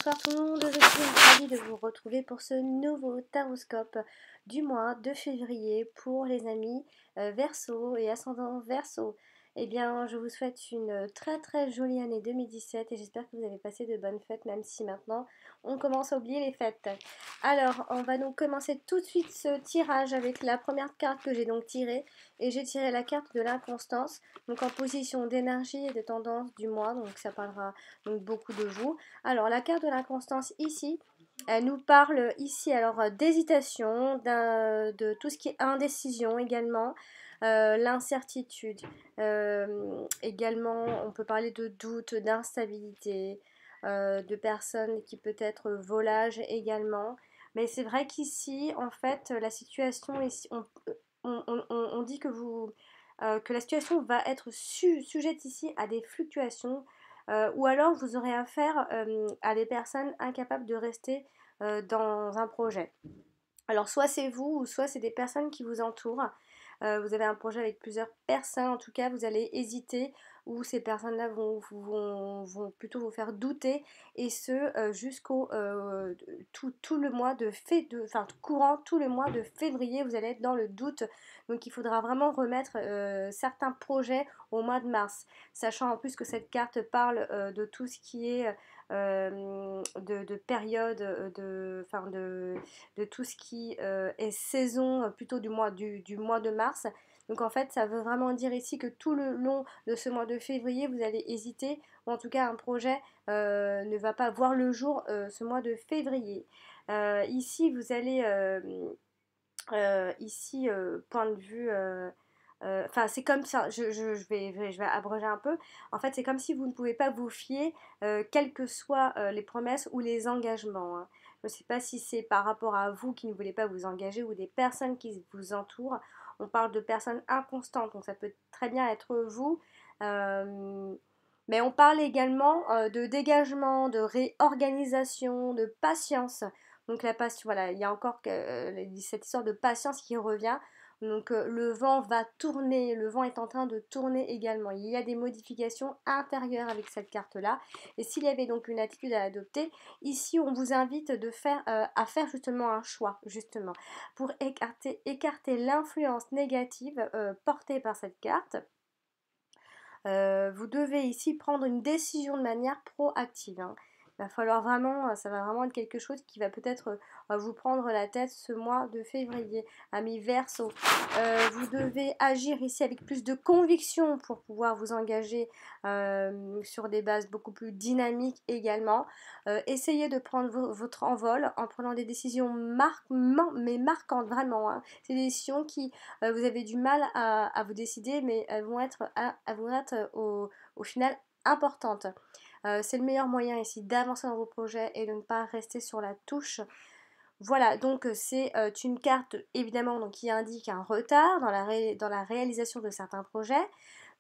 bonsoir tout le monde, je suis ravie de vous retrouver pour ce nouveau taroscope du mois de février pour les amis Verseau et ascendant Verseau. Eh bien, je vous souhaite une très très jolie année 2017 et j'espère que vous avez passé de bonnes fêtes, même si maintenant on commence à oublier les fêtes. Alors, on va donc commencer tout de suite ce tirage avec la première carte que j'ai donc tirée, et j'ai tiré la carte de l'inconstance, donc en position d'énergie et de tendance du mois, donc ça parlera donc beaucoup de vous. Alors, la carte de l'inconstance ici, elle nous parle ici alors d'hésitation, de tout ce qui est indécision également, l'incertitude. Également, on peut parler de doute, d'instabilité, de personnes qui peut être volage également. Mais c'est vrai qu'ici, en fait, la situation ici, on dit que que la situation va être sujette ici à des fluctuations, ou alors vous aurez affaire à des personnes incapables de rester dans un projet. Alors soit c'est vous, ou soit c'est des personnes qui vous entourent. Vous avez un projet avec plusieurs personnes, en tout cas vous allez hésiter, ou ces personnes-là vont plutôt vous faire douter, et ce jusqu'au tout le mois enfin courant tout le mois de février, vous allez être dans le doute. Donc il faudra vraiment remettre certains projets au mois de mars, sachant en plus que cette carte parle de tout ce qui est de période, de tout ce qui est saison plutôt du mois de mars. Donc en fait, ça veut vraiment dire ici que tout le long de ce mois de février, vous allez hésiter, ou en tout cas un projet ne va pas voir le jour ce mois de février. Ici, vous allez, ici, point de vue... Enfin, c'est comme ça, je vais abréger un peu. En fait, c'est comme si vous ne pouvez pas vous fier, quelles que soient les promesses ou les engagements, hein. Je ne sais pas si c'est par rapport à vous qui ne voulez pas vous engager, ou des personnes qui vous entourent. On parle de personnes inconstantes, donc ça peut très bien être vous. Euh, mais on parle également de dégagement, de réorganisation, de patience. Donc la patience, voilà, il y a encore cette histoire de patience qui revient. Donc le vent va tourner, le vent est en train de tourner également. Il y a des modifications intérieures avec cette carte-là. Et s'il y avait donc une attitude à adopter, ici on vous invite à faire justement un choix, justement, pour écarter l'influence négative portée par cette carte. Vous devez ici prendre une décision de manière proactive, hein. Il va falloir vraiment, ça va vraiment être quelque chose qui va peut-être vous prendre la tête ce mois de février, ami Verseau. Vous devez agir ici avec plus de conviction pour pouvoir vous engager sur des bases beaucoup plus dynamiques également. Essayez de prendre votre envol en prenant des décisions mais marquantes vraiment, hein. C'est des décisions qui vous avez du mal à vous décider, mais elles vont être au final importantes. C'est le meilleur moyen ici d'avancer dans vos projets et de ne pas rester sur la touche. Voilà, donc c'est une carte évidemment donc, qui indique un retard dans la réalisation de certains projets.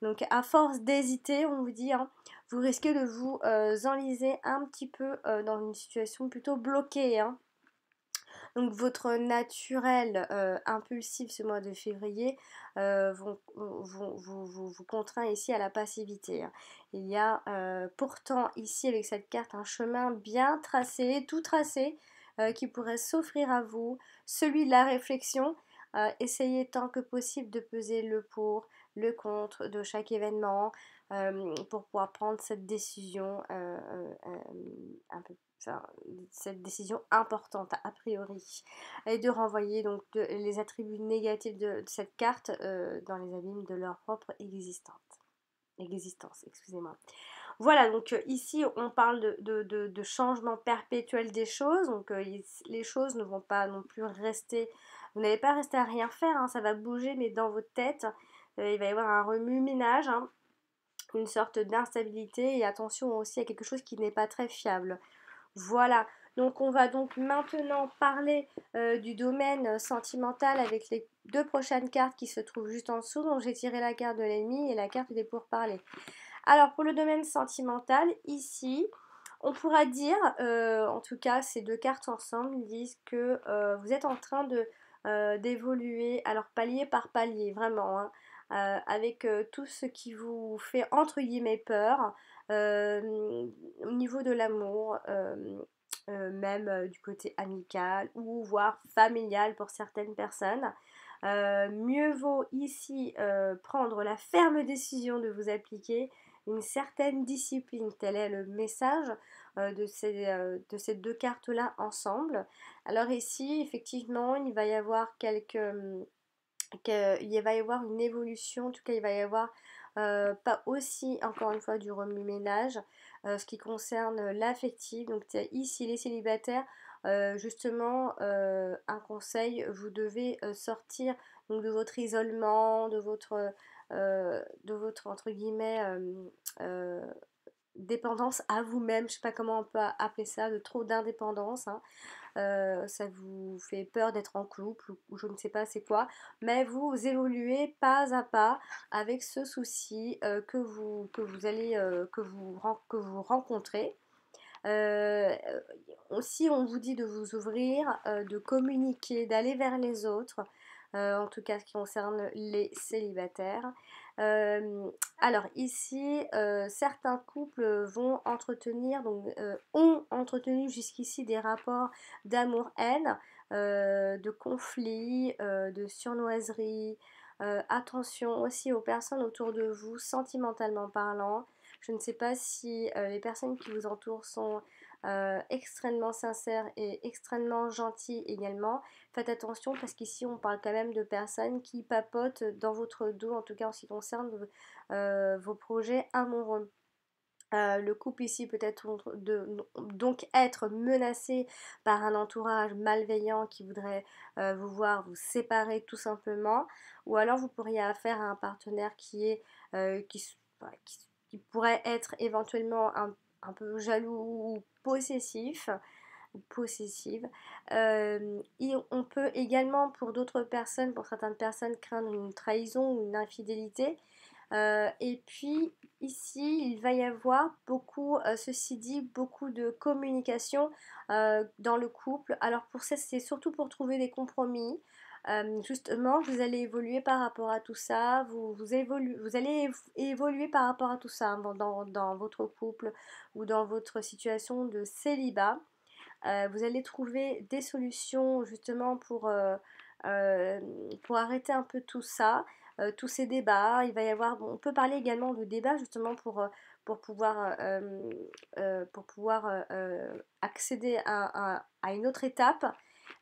Donc à force d'hésiter, on vous dit, hein, vous risquez de vous enliser un petit peu dans une situation plutôt bloquée, hein. Donc votre naturel impulsif ce mois de février vous contraint ici à la passivité, hein. Il y a pourtant ici avec cette carte un chemin bien tracé, tout tracé, qui pourrait s'offrir à vous, celui de la réflexion. Essayez tant que possible de peser le pour, le contre de chaque événement pour pouvoir prendre cette décision un peu, enfin, cette décision importante a priori, et de renvoyer donc les attributs négatifs de cette carte dans les abîmes de leur propre existence, excusez-moi. Voilà, donc ici on parle de changement perpétuel des choses, donc les choses ne vont pas non plus rester, vous n'allez pas rester à rien faire, hein, ça va bouger, mais dans votre tête, il va y avoir un remue-ménage, hein, une sorte d'instabilité, et attention aussi à quelque chose qui n'est pas très fiable. Voilà, donc on va donc maintenant parler du domaine sentimental avec les deux prochaines cartes qui se trouvent juste en dessous. Donc j'ai tiré la carte de l'ennemi et la carte des pourparlers. Alors pour le domaine sentimental, ici, on pourra dire, en tout cas ces deux cartes ensemble disent que vous êtes en train d'évoluer, alors palier par palier, vraiment, hein, avec tout ce qui vous fait entre guillemets peur au niveau de l'amour. même du côté amical ou voire familial pour certaines personnes. Mieux vaut ici prendre la ferme décision de vous appliquer une certaine discipline. Tel est le message de ces deux cartes-là ensemble. Alors ici, effectivement, il va y avoir il va y avoir une évolution, en tout cas il va y avoir pas aussi, encore une fois, du remue-ménage, ce qui concerne l'affectif. Donc ici les célibataires, justement, un conseil, vous devez sortir donc, de votre isolement, de votre entre guillemets dépendance à vous-même, je sais pas comment on peut appeler ça, de trop d'indépendance, hein. Ça vous fait peur d'être en couple ou je ne sais pas c'est quoi, mais vous évoluez pas à pas avec ce souci que vous rencontrez. Euh, Aussi, on vous dit de vous ouvrir, de communiquer, d'aller vers les autres, en tout cas ce qui concerne les célibataires. Euh, alors ici, certains couples vont entretenir, donc ont entretenu jusqu'ici des rapports d'amour-haine, de conflits, de surnoiserie. Attention aussi aux personnes autour de vous, sentimentalement parlant. Je ne sais pas si les personnes qui vous entourent sont extrêmement sincères et extrêmement gentilles également. Faites attention parce qu'ici on parle quand même de personnes qui papotent dans votre dos, en tout cas en ce qui concerne vos projets amoureux. Le couple ici peut être donc être menacé par un entourage malveillant qui voudrait vous voir vous séparer tout simplement, ou alors vous pourriez affaire à un partenaire qui est qui pourrait être éventuellement un peu jaloux ou possessif ou possessive. Et on peut également pour d'autres personnes, pour certaines personnes, craindre une trahison ou une infidélité. Et puis ici, il va y avoir beaucoup, ceci dit, beaucoup de communication dans le couple. Alors pour ça, c'est surtout pour trouver des compromis. Justement, vous allez évoluer par rapport à tout ça, vous allez évoluer par rapport à tout ça, hein, dans votre couple ou dans votre situation de célibat. Vous allez trouver des solutions justement pour arrêter un peu tout ça, tous ces débats. Il va y avoir, bon, on peut parler également de débats justement pour pouvoir accéder à une autre étape.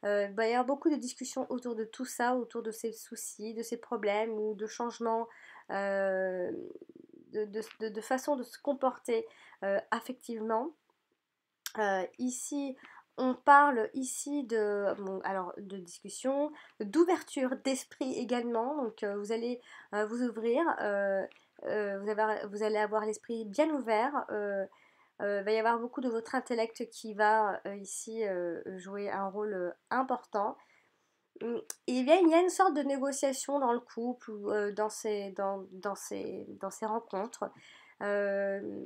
Il va y avoir beaucoup de discussions autour de tout ça, autour de ces soucis, de ces problèmes ou de changements euh, de façon de se comporter affectivement. Ici, on parle ici de, bon, alors, de discussion, d'ouverture d'esprit également. Donc, vous allez vous ouvrir, vous allez avoir l'esprit bien ouvert. Il va y avoir beaucoup de votre intellect qui va ici jouer un rôle important. Il y a une sorte de négociation dans le couple ou dans ces rencontres. Euh,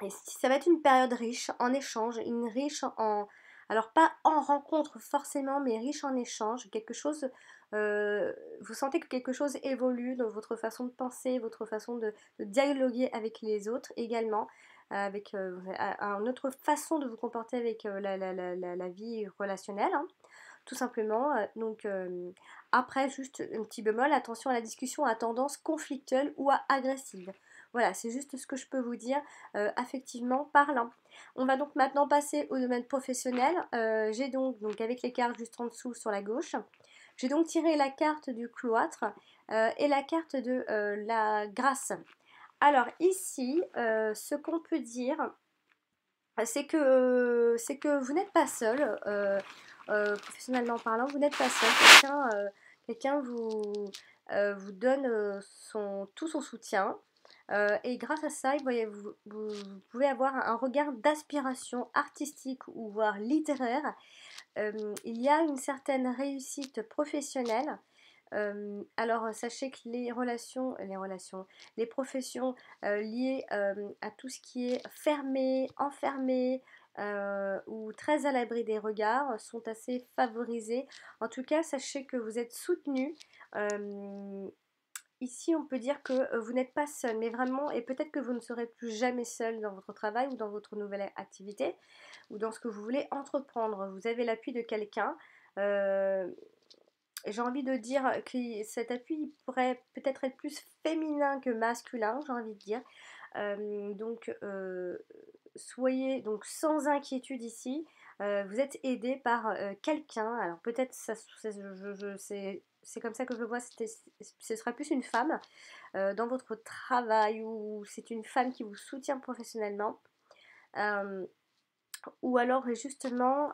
et ça va être une période riche en échanges, une riche en... Alors pas en rencontre forcément, mais riche en échanges. Quelque chose... vous sentez que quelque chose évolue dans votre façon de penser, votre façon de dialoguer avec les autres également, avec une autre façon de vous comporter avec la vie relationnelle, hein, tout simplement. Après, juste un petit bémol, attention à la discussion à tendance conflictuelle ou agressive. Voilà, c'est juste ce que je peux vous dire affectivement parlant. On va donc maintenant passer au domaine professionnel. J'ai donc avec les cartes juste en dessous sur la gauche, j'ai donc tiré la carte du cloître et la carte de la grâce. Alors ici, ce qu'on peut dire, c'est que vous n'êtes pas seul, professionnellement parlant, vous n'êtes pas seul. Quelqu'un vous donne tout son soutien. Et grâce à ça, vous pouvez avoir un regard d'aspiration artistique ou voire littéraire. Il y a une certaine réussite professionnelle. Alors, sachez que les professions liées à tout ce qui est fermé, enfermé ou très à l'abri des regards sont assez favorisées. En tout cas, sachez que vous êtes soutenu. ici on peut dire que vous n'êtes pas seul, mais vraiment, et peut-être que vous ne serez plus jamais seul dans votre travail ou dans votre nouvelle activité ou dans ce que vous voulez entreprendre. Vous avez l'appui de quelqu'un. Euh, j'ai envie de dire que cet appui pourrait peut-être être plus féminin que masculin, j'ai envie de dire. Donc, soyez donc sans inquiétude ici. Vous êtes aidé par quelqu'un. Alors peut-être c'est comme ça que je le vois. Ce sera plus une femme dans votre travail ou c'est une femme qui vous soutient professionnellement. Euh, ou alors justement,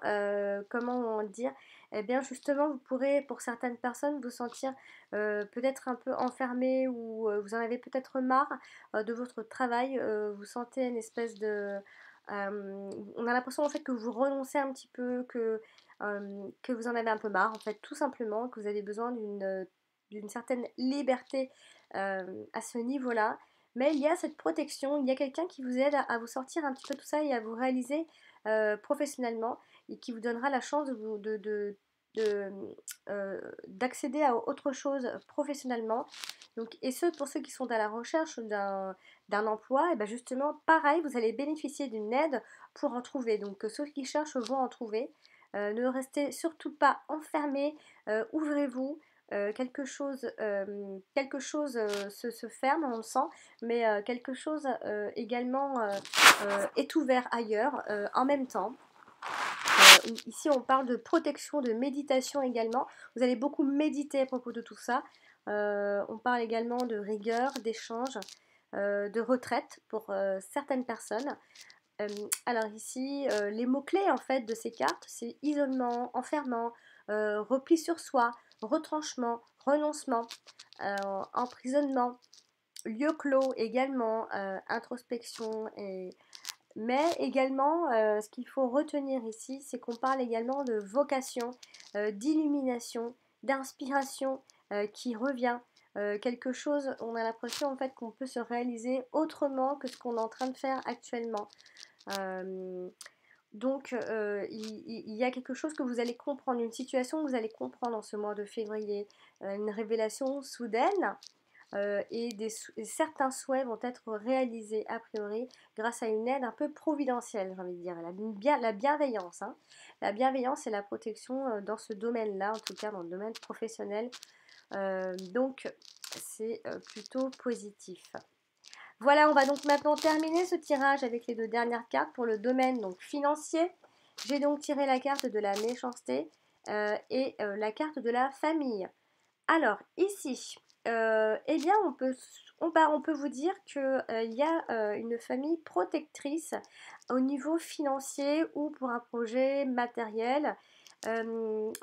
comment dire, eh bien justement vous pourrez pour certaines personnes vous sentir peut-être un peu enfermé ou vous en avez peut-être marre de votre travail, vous sentez une espèce de... on a l'impression en fait que vous renoncez un petit peu, que vous en avez un peu marre en fait tout simplement, que vous avez besoin d'une certaine liberté à ce niveau-là. Mais il y a cette protection, il y a quelqu'un qui vous aide à vous sortir un petit peu tout ça et à vous réaliser professionnellement et qui vous donnera la chance de, d'accéder à autre chose professionnellement. Donc, et ce, pour ceux qui sont à la recherche d'un emploi, et bien justement, pareil, vous allez bénéficier d'une aide pour en trouver. Donc, ceux qui cherchent vont en trouver. Ne restez surtout pas enfermés, ouvrez-vous. Quelque chose se ferme, on le sent, mais quelque chose également est ouvert ailleurs en même temps. Ici, on parle de protection, de méditation également. Vous allez beaucoup méditer à propos de tout ça. On parle également de rigueur, d'échange, de retraite pour certaines personnes. Alors ici, les mots-clés en fait de ces cartes, c'est isolement, enfermement, repli sur soi, retranchement, renoncement, emprisonnement, lieu clos également, introspection et mais également, ce qu'il faut retenir ici, c'est qu'on parle également de vocation, d'illumination, d'inspiration qui revient. Quelque chose, on a l'impression en fait qu'on peut se réaliser autrement que ce qu'on est en train de faire actuellement. Euh, donc, il y a quelque chose que vous allez comprendre, une situation que vous allez comprendre en ce mois de février, une révélation soudaine et certains souhaits vont être réalisés a priori grâce à une aide un peu providentielle, j'ai envie de dire, la bienveillance. Hein. La bienveillance et la protection dans ce domaine-là, en tout cas dans le domaine professionnel. Donc, c'est plutôt positif. Voilà, on va donc maintenant terminer ce tirage avec les deux dernières cartes pour le domaine donc, financier. J'ai donc tiré la carte de la méchanceté et la carte de la famille. Alors, ici, eh bien, on peut vous dire qu'il y a une famille protectrice au niveau financier ou pour un projet matériel.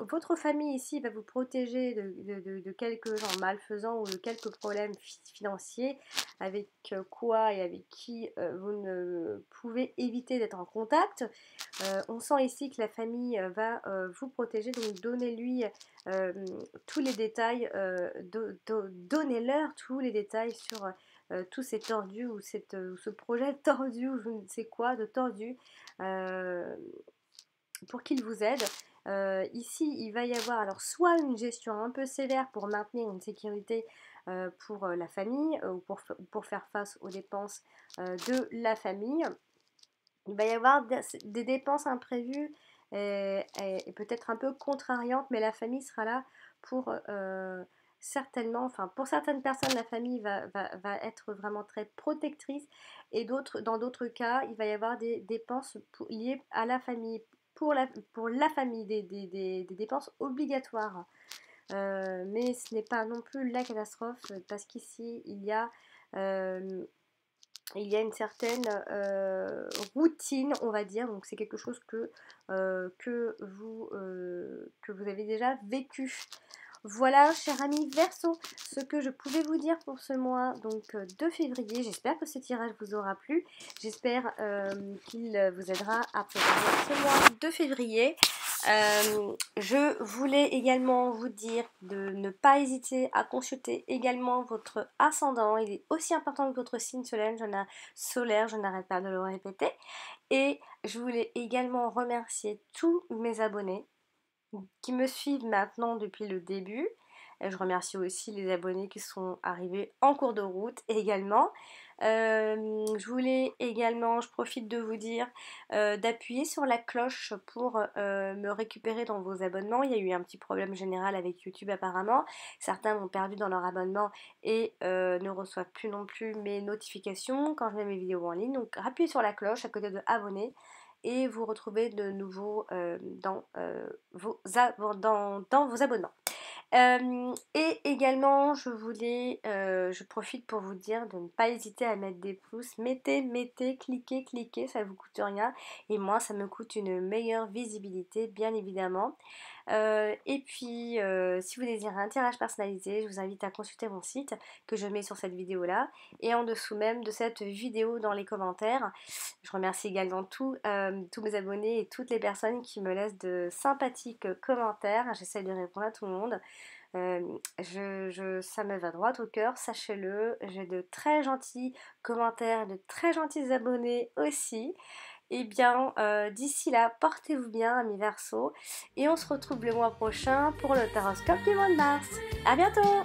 Votre famille ici va vous protéger de quelques gens malfaisants ou de quelques problèmes financiers avec quoi et avec qui vous ne pouvez éviter d'être en contact. On sent ici que la famille va vous protéger, donc donnez-lui tous les détails, donnez-leur tous les détails sur tous ces tordus ou ce projet tordu ou je ne sais quoi de tordu pour qu'il vous aide. Ici, il va y avoir alors soit une gestion un peu sévère pour maintenir une sécurité pour la famille ou pour faire face aux dépenses de la famille. Il va y avoir des dépenses imprévues et peut-être un peu contrariantes, mais la famille sera là pour certainement, enfin pour certaines personnes, la famille va être vraiment très protectrice et dans d'autres cas, il va y avoir des dépenses liées à la famille, pour la famille, des dépenses obligatoires. Mais ce n'est pas non plus la catastrophe parce qu'ici, il y a une certaine routine, on va dire, donc c'est quelque chose que vous avez déjà vécu. Voilà, cher ami Verseau, ce que je pouvais vous dire pour ce mois donc, de février. J'espère que ce tirage vous aura plu. J'espère qu'il vous aidera à préparer ce mois de février. Je voulais également vous dire de ne pas hésiter à consulter également votre ascendant. Il est aussi important que votre signe solaire, je n'arrête pas de le répéter. Et je voulais également remercier tous mes abonnés qui me suivent maintenant depuis le début. Et je remercie aussi les abonnés qui sont arrivés en cours de route également. Je profite de vous dire d'appuyer sur la cloche pour me récupérer dans vos abonnements. Il y a eu un petit problème général avec YouTube apparemment. Certains m'ont perdu dans leur abonnement et ne reçoivent plus non plus mes notifications quand je mets mes vidéos en ligne. Donc appuyez sur la cloche à côté de abonner et vous retrouvez de nouveau dans vos abonnements. Et également, je profite pour vous dire de ne pas hésiter à mettre des pouces. Mettez, cliquez, ça ne vous coûte rien. Et moi, ça me coûte une meilleure visibilité, bien évidemment. Et puis, si vous désirez un tirage personnalisé, je vous invite à consulter mon site que je mets sur cette vidéo-là. Et en dessous même de cette vidéo dans les commentaires. Je remercie également tous mes abonnés et toutes les personnes qui me laissent de sympathiques commentaires. J'essaie de répondre à tout le monde. Ça me va droit au cœur, sachez-le. J'ai de très gentils commentaires, de très gentils abonnés aussi. Et bien, d'ici là, portez-vous bien, amis Verseaux. Et on se retrouve le mois prochain pour le Taroscope du mois de mars. A bientôt!